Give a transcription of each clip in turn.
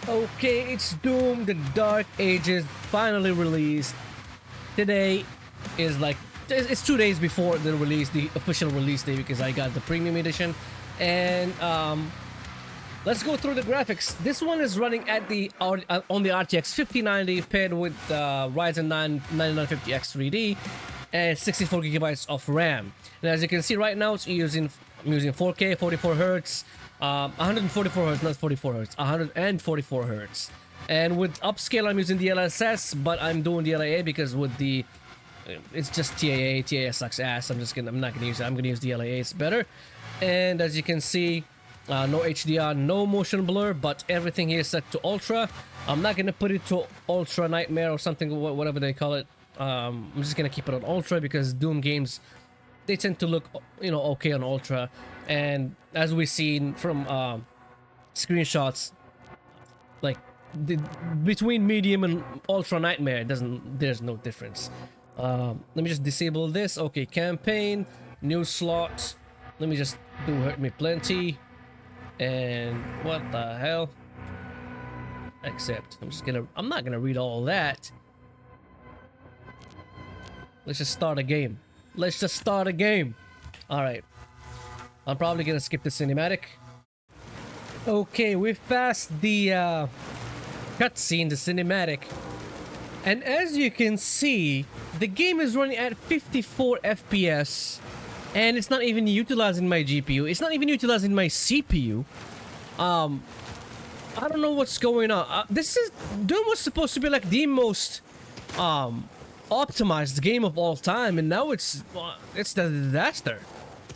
Okay, it's Doom, the Dark Ages, finally released. Today is like, it's 2 days before the release, the official release day, because I got the premium edition. And let's go through the graphics. This one is running at on the RTX 5090 paired with Ryzen 9 9950X 3D and 64 gigabytes of RAM. And as you can see right now, I'm using 4K, 44 hertz. 144 hertz, not 44 hertz, 144 hertz. And with upscale, I'm using DLSS, but I'm doing DLAA because with the, it's just TAA. TAA sucks ass. I'm not gonna use it. I'm gonna use DLAA. It's better. And as you can see, no HDR, no motion blur, but everything here is set to ultra. I'm not gonna put it to ultra nightmare or something, whatever they call it. I'm just gonna keep it on ultra because Doom games, they tend to look, okay on ultra. And as we've seen from screenshots, like between medium and ultra nightmare, there's no difference. Let me just disable this. Okay, campaign, new slot. Let me just do hurt me plenty. And what the hell? Accept. I'm not gonna read all that. Let's just start a game. Let's just start a game. All right. I'm probably gonna skip the cinematic. Okay, we've passed the cutscene, the cinematic. And as you can see, the game is running at 54 FPS. And it's not even utilizing my GPU. It's not even utilizing my CPU. I don't know what's going on. Doom was supposed to be like the most optimized game of all time, and now it's the disaster.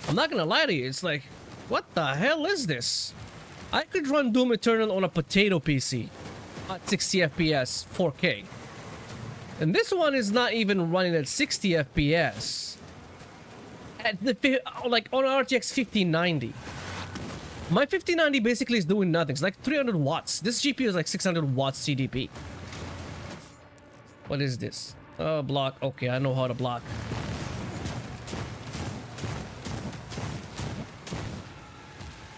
I'm not gonna lie to you, it's like, what the hell is this? I could run Doom Eternal on a potato PC at 60 FPS 4K, and this one is not even running at 60 FPS at the like on RTX 5090. My 5090 basically is doing nothing. It's like 300 watts. This GPU is like 600 watts CDP. What is this? Block. Okay, I know how to block.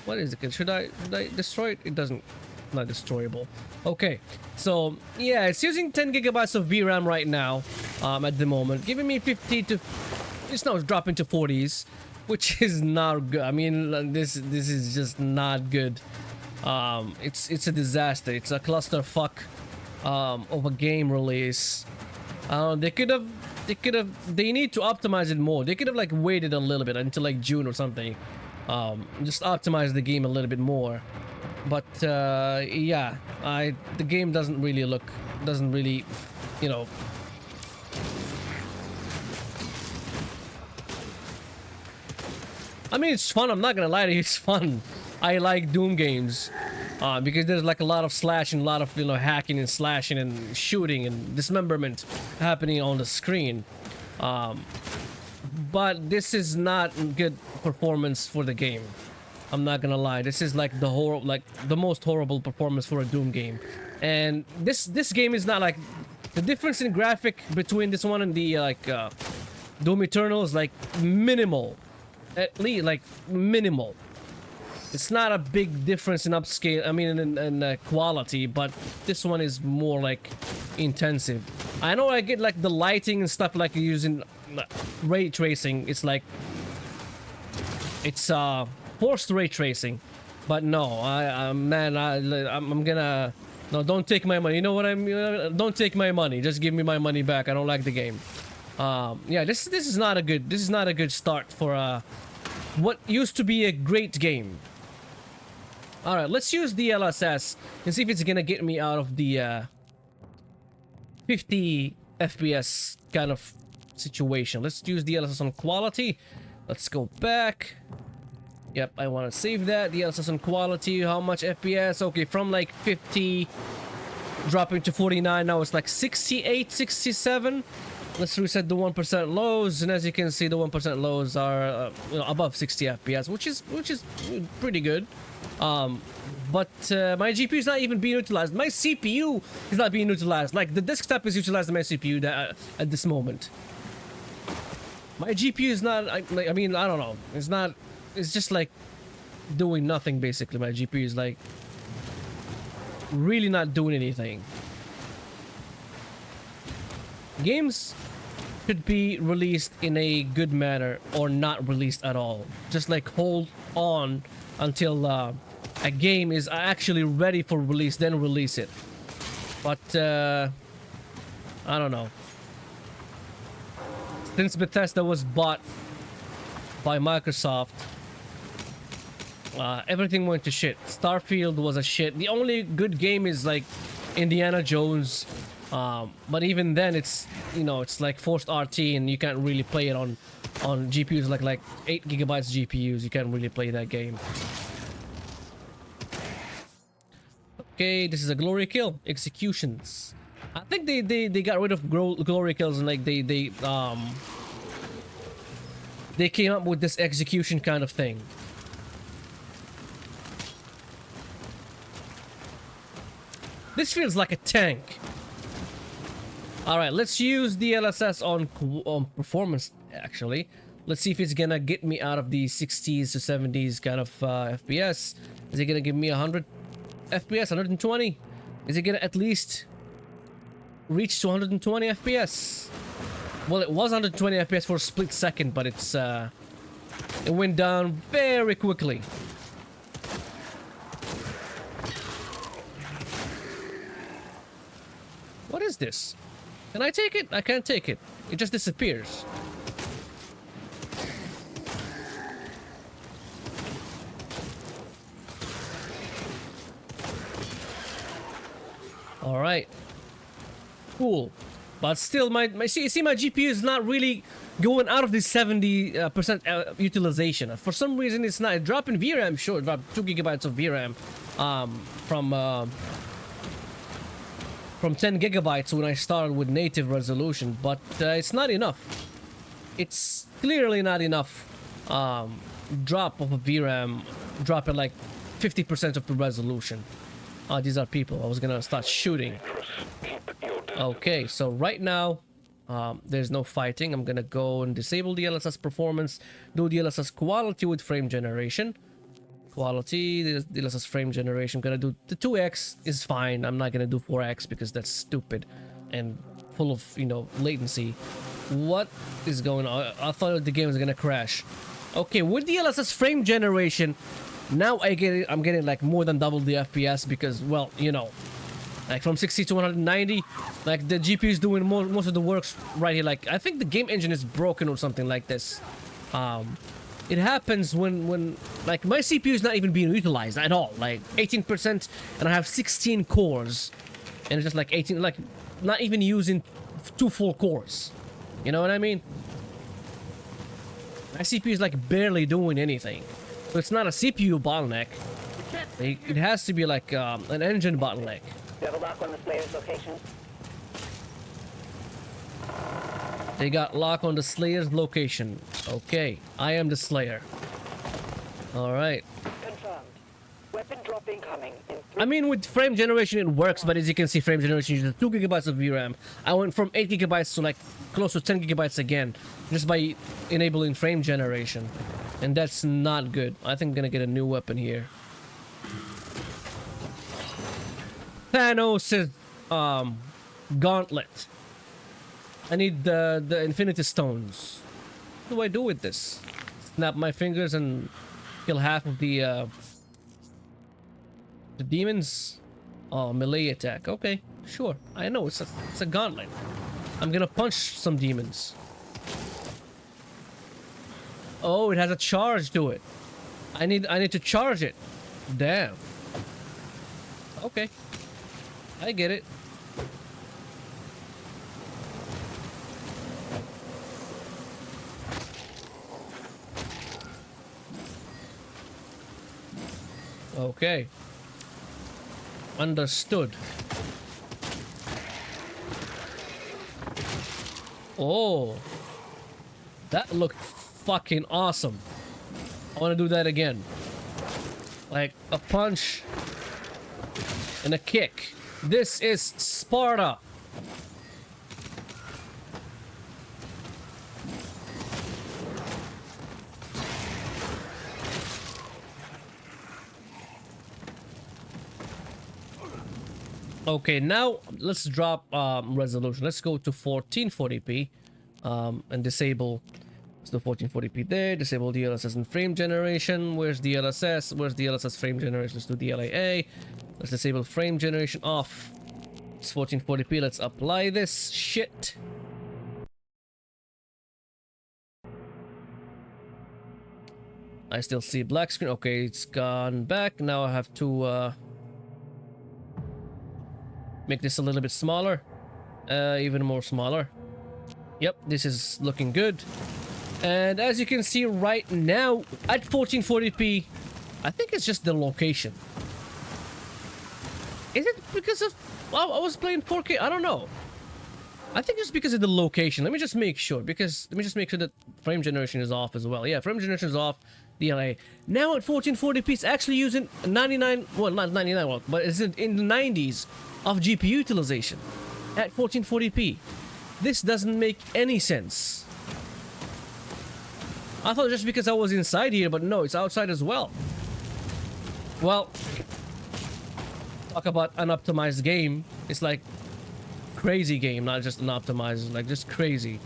What is it? Should I destroy it? It doesn't. Not destroyable. Okay, so yeah, it's using 10 gigabytes of VRAM right now. At the moment, giving me 50 to. It's now dropping to 40s, which is not good. I mean, this is just not good. It's a disaster. It's a clusterfuck of a game release. They need to optimize it more. They could have like waited a little bit until like June or something. Just optimize the game a little bit more. But yeah, the game doesn't really, I mean, it's fun. I'm not gonna lie to you, it's fun. I like Doom games because there's like a lot of slashing, a lot of hacking and slashing and shooting and dismemberment happening on the screen. But this is not good performance for the game. I'm not gonna lie. This is like the most horrible performance for a Doom game. And this game is not like the difference in graphic between this one and the Doom Eternal is like minimal. At least like minimal. It's not a big difference in upscale, I mean in quality, but this one is more like intensive. I know I get like the lighting and stuff, like using ray tracing. It's like it's forced ray tracing, but no, I'm gonna, no, don't take my money. You know what I mean? Don't take my money. Just give me my money back. I don't like the game. Yeah, this is not a good start for what used to be a great game. All right, let's use DLSS and see if it's gonna get me out of the 50 FPS kind of situation. Let's use DLSS on quality. Let's go back. Yep, I want to save that. DLSS on quality. How much FPS? Okay, from like 50 dropping to 49. Now it's like 68, 67. Let's reset the 1% lows, and as you can see, the 1% lows are above 60 FPS, which is pretty good. But my GPU is not even being utilized. My CPU is not being utilized. Like the desktop is utilizing my CPU at this moment. My GPU is not. I mean, I don't know. It's not. It's just like doing nothing basically. My GPU is like really not doing anything. Games should be released in a good manner or not released at all. Just like hold on until a game is actually ready for release, then release it. But I don't know. Since Bethesda was bought by Microsoft, everything went to shit. Starfield was a shit. The only good game is like Indiana Jones, but even then it's, you know, it's like forced RT and you can't really play it on GPUs like 8 gigabytes GPUs. You can't really play that game. Okay, this is a glory kill. Executions. I think they got rid of glory kills and like they came up with this execution kind of thing. This feels like a tank. Alright, let's use DLSS on performance, actually. Let's see if it's gonna get me out of the 60s to 70s kind of FPS. Is it gonna give me 100 FPS, 120? Is it gonna at least reach to 120 FPS? Well, it was 120 FPS for a split second, but it's it went down very quickly. What is this? Can I take it? I can't take it. It just disappears. All right. Cool. But still, my GPU is not really going out of the 70% utilization. For some reason, it's not. It dropped in VRAM, sure. It dropped 2 gigabytes of VRAM from 10 gigabytes when I started with native resolution, but it's not enough. It's clearly not enough. Drop of a VRAM, drop at like 50% of the resolution. These are people. I was gonna start shooting. Okay, so right now, there's no fighting. I'm gonna go and disable DLSS Performance, do DLSS Quality with frame generation. Quality, DLSS frame generation. I'm gonna do the 2x is fine. I'm not gonna do 4x because that's stupid and full of, you know, latency. What is going on? I thought the game was gonna crash. Okay, with DLSS frame generation, now I'm getting like more than double the FPS because, well, you know, like from 60 to 190, like the GPU is doing most of the works right here. Like I think the game engine is broken or something like this. It happens when like my CPU is not even being utilized at all, like 18%, and I have 16 cores, and it's just like 18, like not even using 2 full cores. You know what I mean? My CPU is like barely doing anything, so it's not a CPU bottleneck. It has to be like an engine bottleneck. You have a lock on the Slayer's location? They got lock on the Slayer's location. Okay, I am the Slayer. Alright. Confirmed. Weapon drop incoming in 3. I mean, with frame generation it works, but as you can see, frame generation uses 2 gigabytes of VRAM. I went from 8 gigabytes to like close to 10 gigabytes again, just by enabling frame generation. And that's not good. I think I'm gonna get a new weapon here. Thanos' gauntlet. I need the Infinity Stones. What do I do with this? Snap my fingers and kill half of the demons? Oh, melee attack. Okay, sure. I know, it's a gauntlet. I'm gonna punch some demons. Oh, it has a charge to it. I need to charge it. Damn. Okay. I get it. Okay. Understood. Oh. That looked fucking awesome. I want to do that again. Like a punch and a kick. This is Sparta. Okay, now let's drop resolution. Let's go to 1440p and disable. Let's do 1440p there. Disable DLSS and frame generation. Where's DLSS? Where's DLSS frame generation? Let's do DLAA. Let's disable frame generation off. It's 1440p. Let's apply this shit. I still see black screen. Okay, it's gone back. Now I have to make this a little bit smaller. Even more smaller. Yep, this is looking good. And as you can see right now, at 1440p, I think it's just the location. Is it because of... Well, I was playing 4K? I don't know. I think it's because of the location. Let me just make sure, let me just make sure that frame generation is off as well. Yeah, frame generation is off. DLA. Now at 1440p, it's actually using 99, well, not 99, well, but it's in the 90s of GPU utilization at 1440p. This doesn't make any sense. I thought just because I was inside here, but no, it's outside as well. Well, talk about an optimized game. It's like crazy game, not just an optimized, like just crazy.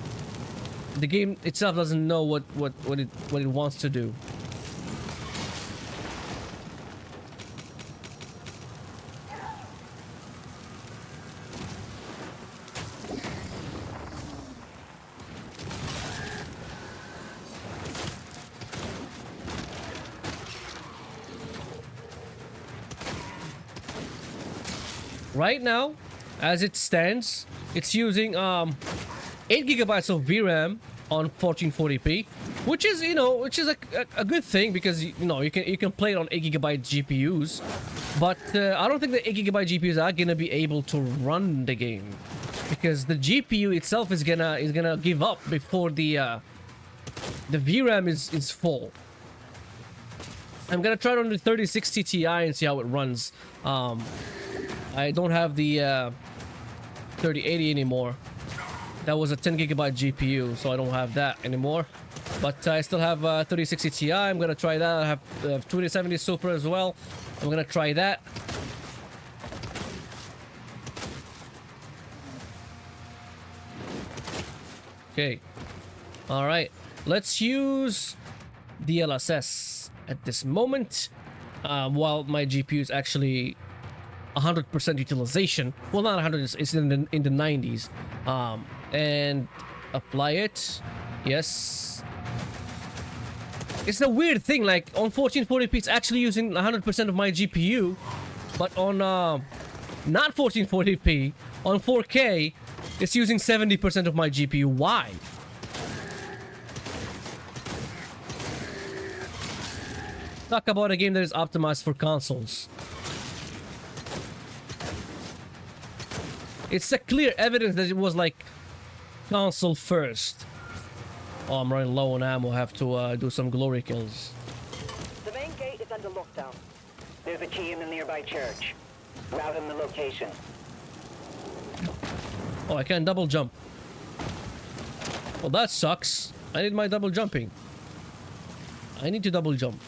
The game itself doesn't know what it wants to do. Right now, as it stands, it's using 8 gigabytes of VRAM on 1440p, which is, you know, a good thing because you know you can play it on 8 gigabyte GPUs, but I don't think the 8 gigabyte GPUs are gonna be able to run the game because the GPU itself is gonna give up before the VRAM is full. I'm gonna try it on the 3060 Ti and see how it runs. I don't have the 3080 anymore. That was a 10 gigabyte GPU, so I don't have that anymore. But I still have 3060 Ti. I'm gonna try that. I have 2070 Super as well. I'm gonna try that. Okay. All right. Let's use DLSS at this moment while my GPU is actually 100% utilization. Well, not 100, it's in the 90s. And apply it. Yes. It's a weird thing, like on 1440p it's actually using 100% of my GPU, but on not 1440p, on 4K it's using 70% of my GPU. Why? Talk about a game that is optimized for consoles. It's a clear evidence that it was like console first. Oh, I'm running low on ammo. I have to do some glory kills. The main gate is under lockdown. There's a key in the nearby church. Route in the location. Oh, I can't double jump. Well, that sucks. I need my double jumping. I need to double jump.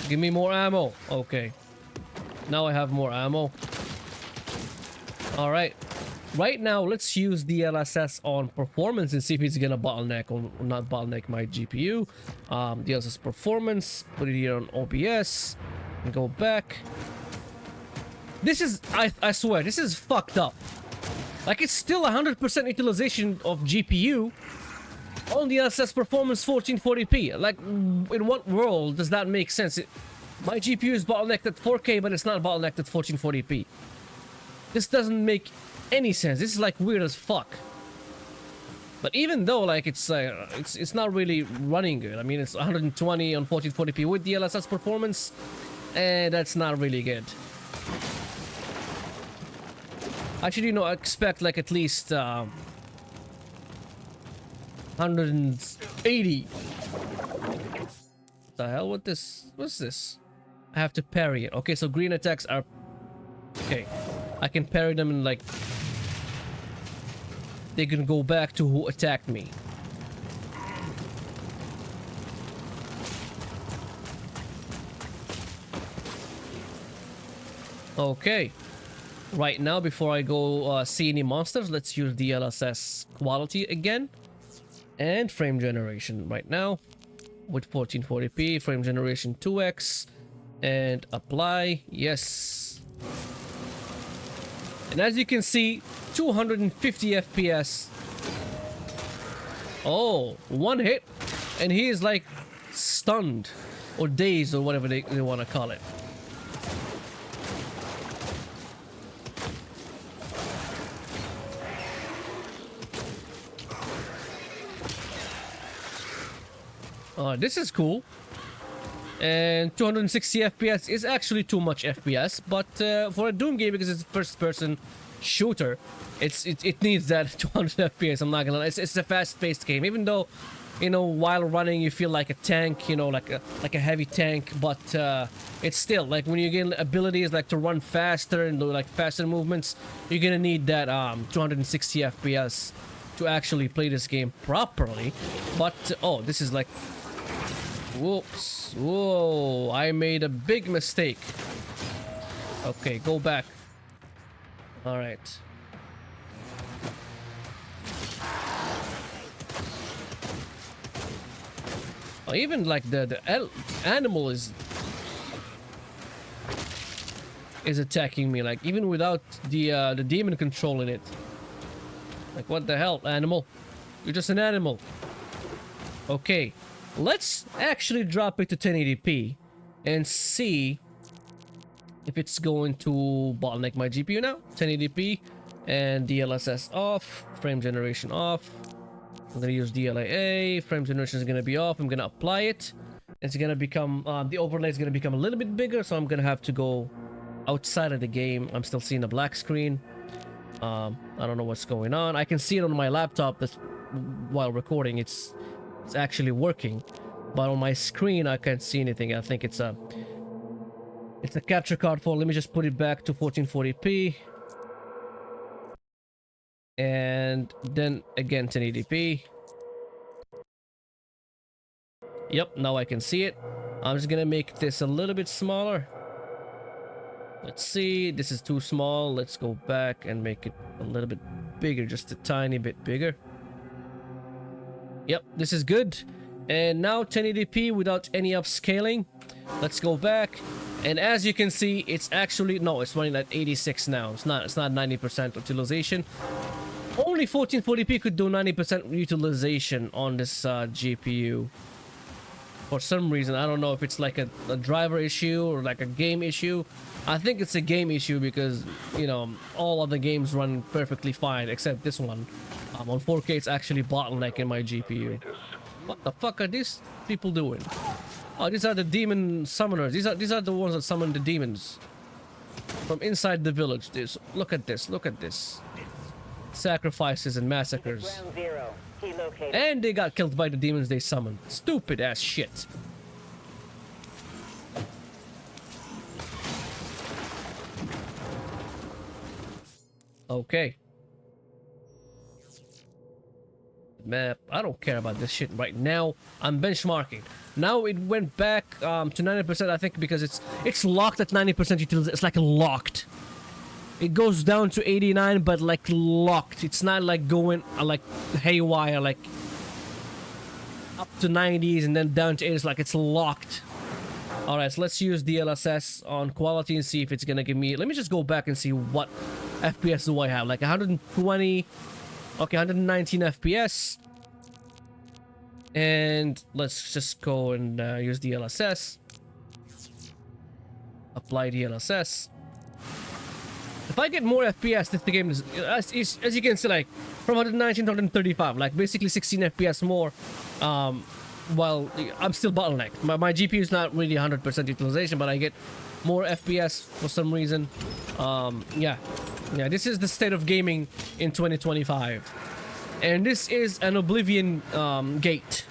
Give me more ammo. Okay. Now I have more ammo. Alright. Right now, let's use the DLSS on performance and see if it's gonna bottleneck or not bottleneck my GPU. DLSS performance. Put it here on OBS. And go back. This is... I swear, this is fucked up. Like, it's still 100% utilization of GPU on the DLSS Performance 1440p. Like, in what world does that make sense? My GPU is bottlenecked at 4K, but it's not bottlenecked at 1440p. This doesn't make any sense. This is like weird as fuck. But even though like it's not really running good. I mean, it's 120 on 1440p with the DLSS Performance, and that's not really good. Actually, you know, I expect like at least 180. The hell with this? What's this? I have to parry it. Okay, so green attacks are... Okay. I can parry them and like... They can go back to who attacked me. Okay. Right now, before I go see any monsters, let's use DLSS Quality again. And frame generation right now with 1440p, frame generation 2x. And apply. Yes. And as you can see, 250 FPS. Oh, one hit. And he is like stunned. Or dazed or whatever they want to call it. This is cool. And 260 FPS is actually too much FPS, but for a Doom game, because it's a first-person shooter, it needs that 200 FPS. I'm not gonna lie. It's a fast-paced game, even though, you know, while running you feel like a tank, you know, like a heavy tank, but it's still like when you get abilities like to run faster and do like faster movements, you're gonna need that 260 FPS to actually play this game properly. But oh, this is like, whoops, whoa, I made a big mistake. Okay, go back. All right. Oh, even like the animal is attacking me, like even without the demon controlling it. Like, what the hell, animal? You're just an animal. Okay, let's actually drop it to 1080p and see if it's going to bottleneck my GPU now. 1080p and DLSS off, frame generation off. I'm gonna use DLAA, frame generation is gonna be off. I'm gonna apply it. It's gonna become, the overlay is gonna become a little bit bigger, so I'm gonna have to go outside of the game. I'm still seeing a black screen. I don't know what's going on. I can see it on my laptop that's, while recording, it's actually working, but on my screen I can't see anything. I think it's a capture card fault. Let me just put it back to 1440p. And then again 1080p. Yep, now I can see it. I'm just gonna make this a little bit smaller. Let's see, this is too small. Let's go back and make it a little bit bigger, just a tiny bit bigger. Yep, this is good. And now 1080p without any upscaling. Let's go back. And as you can see, it's actually, no, it's running at 86 now. It's not 90% utilization. Only 1440p could do 90% utilization on this GPU. For some reason, I don't know if it's like a driver issue or like a game issue. I think it's a game issue because, you know, all other games run perfectly fine except this one. On 4K, it's actually bottlenecking my GPU. What the fuck are these people doing? Oh, these are the demon summoners. These are the ones that summon the demons from inside the village. Look at this. Look at this. Sacrifices and massacres. Ground zero. Key located. And they got killed by the demons they summoned. Stupid ass shit. Okay. Map. I don't care about this shit right now. I'm benchmarking. Now it went back to 90%, I think, because it's locked at 90% utilization. It's like locked. It goes down to 89, but like locked. It's not like going like haywire, like up to 90s and then down to 80s. Like it's locked. All right, so let's use DLSS on quality and see if it's gonna give me. Let me just go back and see what FPS do I have. Like 120. Okay, 119 FPS. And let's just go and use DLSS. Apply DLSS. If I get more FPS, if the game is, as you can see, like from 119 to 135, like basically 16 FPS more. While I'm still bottlenecked. My GPU is not really 100% utilization, but I get more FPS for some reason. Yeah, this is the state of gaming in 2025, and this is an Oblivion gate.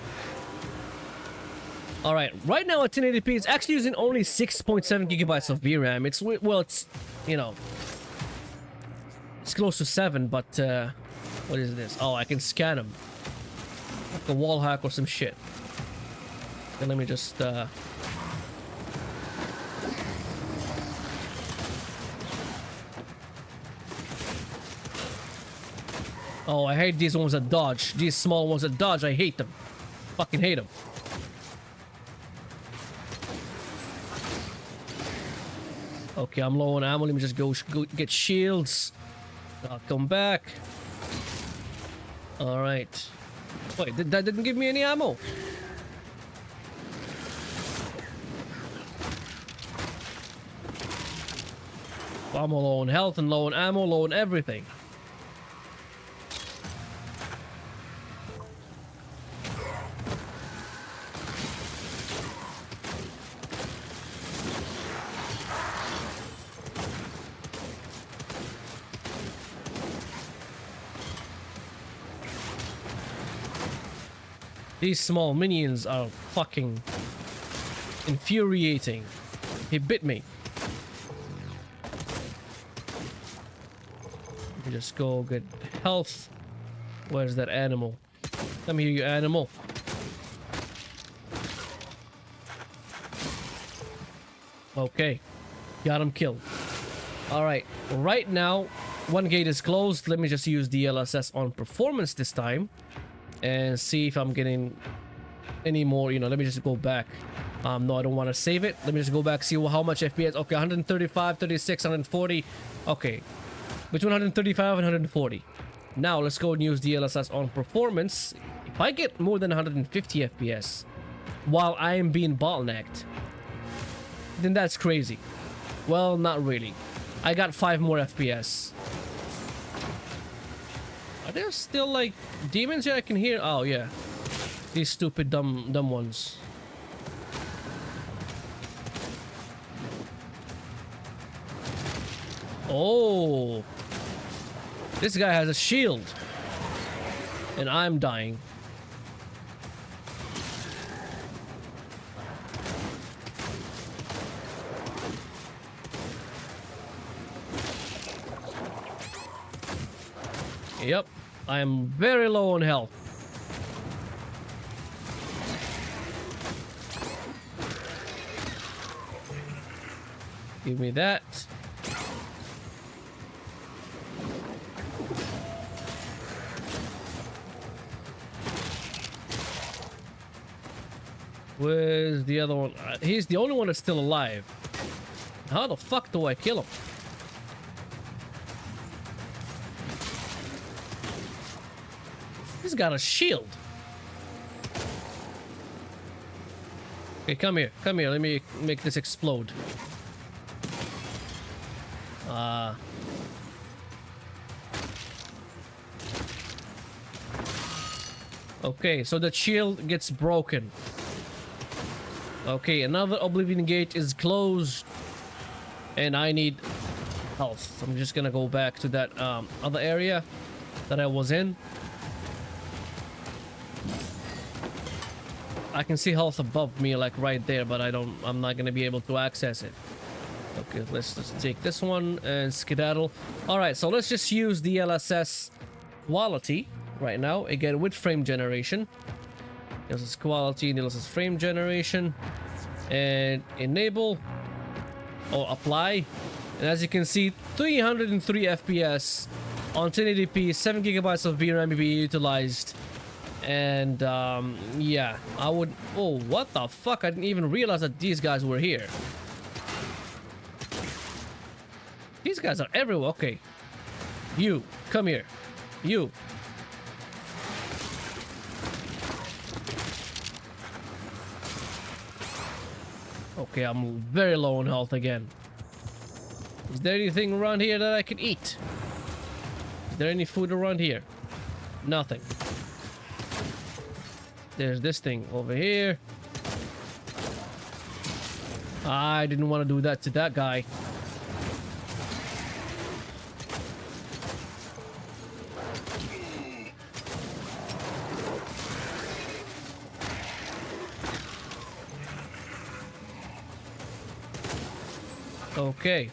All right, right now at 1080p, it's actually using only 6.7 gigabytes of VRAM. It's, well, it's, you know, it's close to 7, but what is this? Oh, I can scan them like a wall hack or some shit. And let me just Oh, I hate these ones that dodge. These small ones that dodge, I hate them. Fucking hate them. Okay, I'm low on ammo. Let me just go get shields. I'll come back. Alright. Wait, that didn't give me any ammo. I'm low on health and low on ammo, low on everything. These small minions are fucking infuriating. He bit me. Let me just go get health. Where's that animal? Come here, you animal. Okay. Got him killed. Alright. Right now, one gate is closed. Let me just use DLSS on performance this time. And see if I'm getting any more, you know. Let me just go back. No, I don't want to save it. Let me just go back, see how much FPS. Okay, 135, 36, 140. Okay, between 135 and 140. Now let's go and use DLSS on performance. If I get more than 150 FPS while I am being bottlenecked, then that's crazy. Well, not really. I got 5 more FPS. Are there still like demons here I can hear? Oh yeah, these stupid dumb ones. Oh, this guy has a shield and I'm dying. Yep, I am very low on health. Give me that. Where's the other one? He's the only one that's still alive. How the fuck do I kill him? He's got a shield. Okay, come here. Come here. Let me make this explode. Okay, so the shield gets broken. Okay, another Oblivion gate is closed. And I need health. I'm just gonna go back to that other area that I was in. I can see health above me, like right there, but I'm not gonna be able to access it. Okay, let's just take this one and skedaddle. Alright, so let's just use the DLSS Quality right now, again with frame generation. DLSS Quality, DLSS frame generation, and enable or apply. And as you can see, 303 FPS on 1080p, 7 gigabytes of VRAM being utilized. And yeah, I would... Oh, what the fuck? I didn't even realize that these guys were here. These guys are everywhere. Okay. You, come here. You. Okay, I'm very low on health again. Is there anything around here that I can eat? Is there any food around here? Nothing. There's this thing over here. I didn't want to do that to that guy. Okay.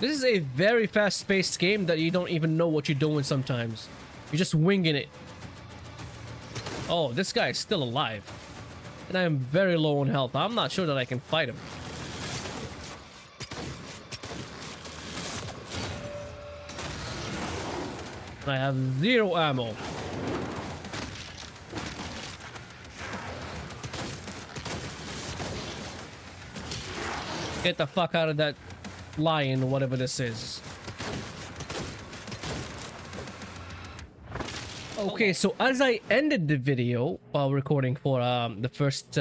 This is a very fast-paced game that you don't even know what you're doing sometimes. You're just winging it. Oh, this guy is still alive. And I am very low on health. I'm not sure that I can fight him. I have 0 ammo. Get the fuck out of that lion, whatever this is. Okay, so as I ended the video while recording for the first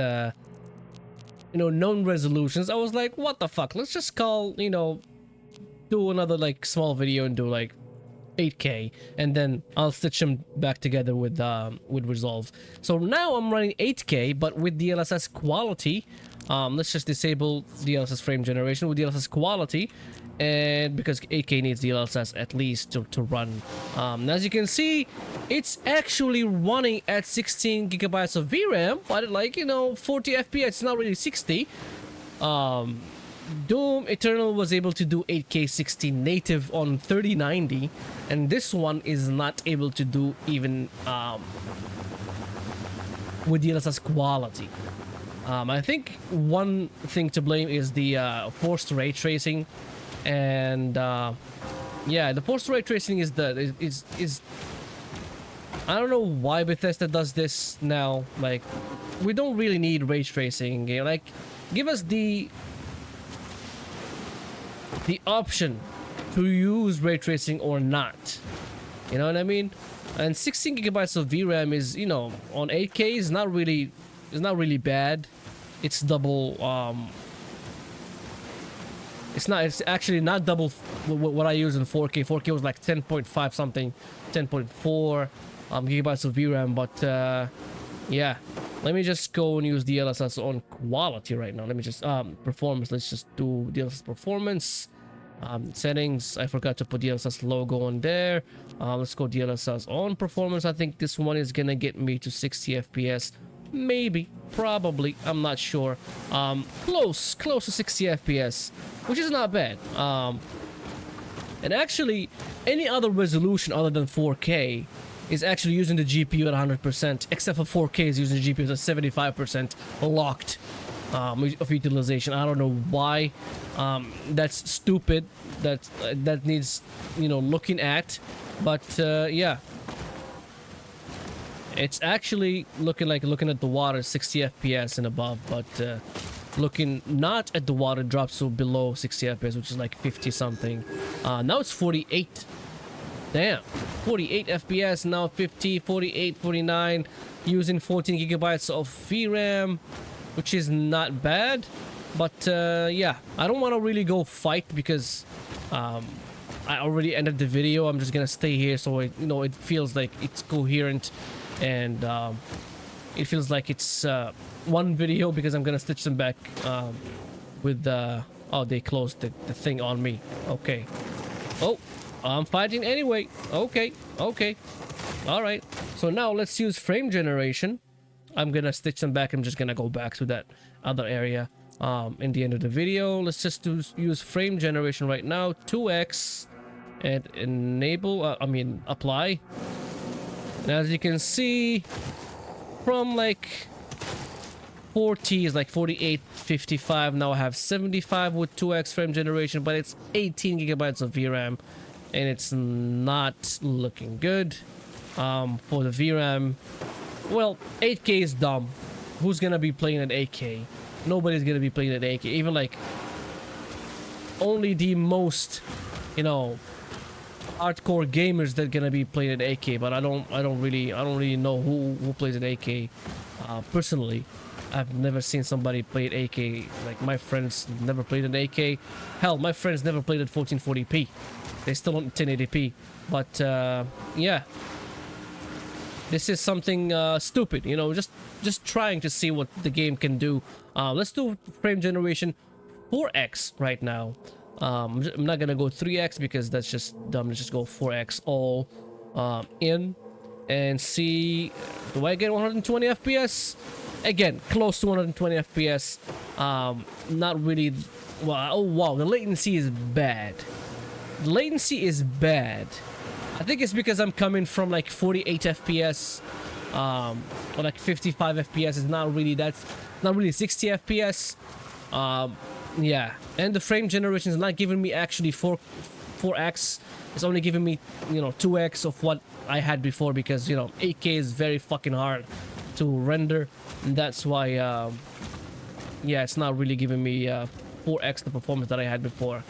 known resolutions, I was like, what the fuck, let's just call, do another like small video and do like 8K, and then I'll stitch them back together with Resolve. So now I'm running 8K but with DLSS Quality. Let's just disable DLSS frame generation with DLSS Quality, and because 8K needs DLSS at least to run. As you can see, it's actually running at 16 gigabytes of VRAM, but like 40 FPS, not really 60. Doom Eternal was able to do 8K 60 native on 3090, and this one is not able to do even with DLSS Quality. I think one thing to blame is the forced ray tracing, and yeah, the forced ray tracing is I don't know why Bethesda does this now. Like, we don't really need ray tracing. Like, give us the option to use ray tracing or not. You know what I mean? And 16 gigabytes of VRAM is, on 8K is not really bad. It's double it's actually not double what I use in 4K. 4K was like 10.5 something, 10.4 gigabytes of VRAM, but yeah. Let me just go and use DLSS on Quality right now. Let me just performance. Let's just do DLSS Performance. Settings, I forgot to put DLSS logo on there. Let's go DLSS on Performance. I think this one is gonna get me to 60 FPS. Maybe, probably, I'm not sure. Close to 60 FPS, which is not bad. And actually, any other resolution other than 4K is actually using the GPU at 100%, except for 4K is using the GPU at 75% locked of utilization. I don't know why. That's stupid. That needs looking at. But yeah, it's actually looking at the water 60 FPS and above, but looking not at the water drops to below 60 FPS, which is like 50 something. Now it's 48. Damn, 48 FPS now, 50, 48, 49, using 14 gigabytes of VRAM, which is not bad. But yeah, I don't want to really go fight because I already ended the video. I'm just gonna stay here so it feels like it's coherent, and it feels like it's one video, because I'm gonna stitch them back with the oh, they closed the thing on me. Okay. Oh, I'm fighting anyway. Okay, all right. So now let's use frame generation. I'm gonna stitch them back. I'm just gonna go back to that other area in the end of the video. Let's just use frame generation right now, 2x, and enable apply. And as you can see, from like 40 is like 48, 55. Now I have 75 with 2x frame generation, but it's 18 gigabytes of VRAM, and it's not looking good for the VRAM. Well, 8K is dumb. Who's gonna be playing at 8K? Nobody's gonna be playing at 8K. Even like only the most, hardcore gamers that gonna be playing at 8K. But I don't really know who plays at 8K. Personally, I've never seen somebody play at 8K. Like, my friends never played at 8K. Hell, my friends never played at 1440p. They still on 1080p. But yeah, this is something stupid, just trying to see what the game can do. Let's do frame generation 4x right now. I'm not gonna go 3x because that's just dumb. Let's just go 4x all in and see. Do I get 120 FPS? Again, close to 120 FPS. Not really. Well, oh wow, the latency is bad. The latency is bad. I think it's because I'm coming from like 48 FPS or like 55 FPS. It's not really, that's not really 60 FPS. Yeah, and the frame generation is not giving me actually 4 4x is only giving me, you know, 2x of what I had before, because, you know, 8K is very fucking hard to render, and that's why yeah, it's not really giving me 4x the performance that I had before.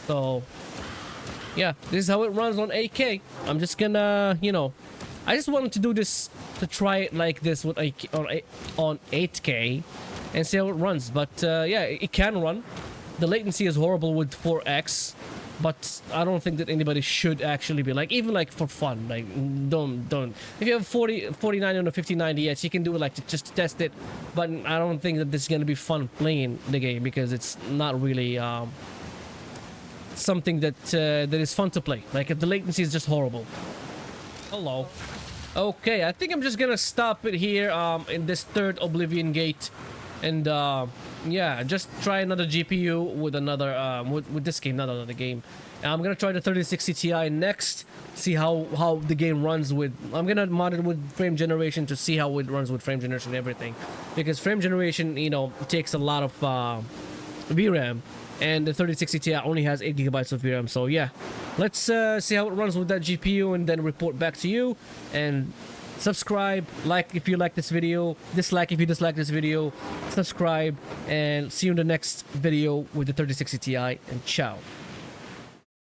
So yeah, this is how it runs on 8K. I'm just gonna, you know, I just wanted to do this to try it like this with on 8K and see how it runs. But yeah, it can run. The latency is horrible with 4x, but I don't think that anybody should actually be like, even like for fun, like don't. If you have 49 on a 5090, yes, you can do it like just to test it, but I don't think that this is gonna be fun playing the game, because it's not really something that that is fun to play. Like, the latency is just horrible. Hello. Okay, I think I'm just gonna stop it here in this third Oblivion Gate, and yeah, just try another GPU with another with this game, not another game. I'm gonna try the 3060 Ti next, see how the game runs with. I'm gonna mod it with frame generation to see how it runs with frame generation and everything, because frame generation, you know, takes a lot of VRAM, and the 3060 Ti only has 8 gigabytes of VRAM. So yeah, let's see how it runs with that GPU, and then report back to you. And subscribe, like if you like this video, dislike if you dislike this video, subscribe, and see you in the next video with the 3060 Ti, and ciao.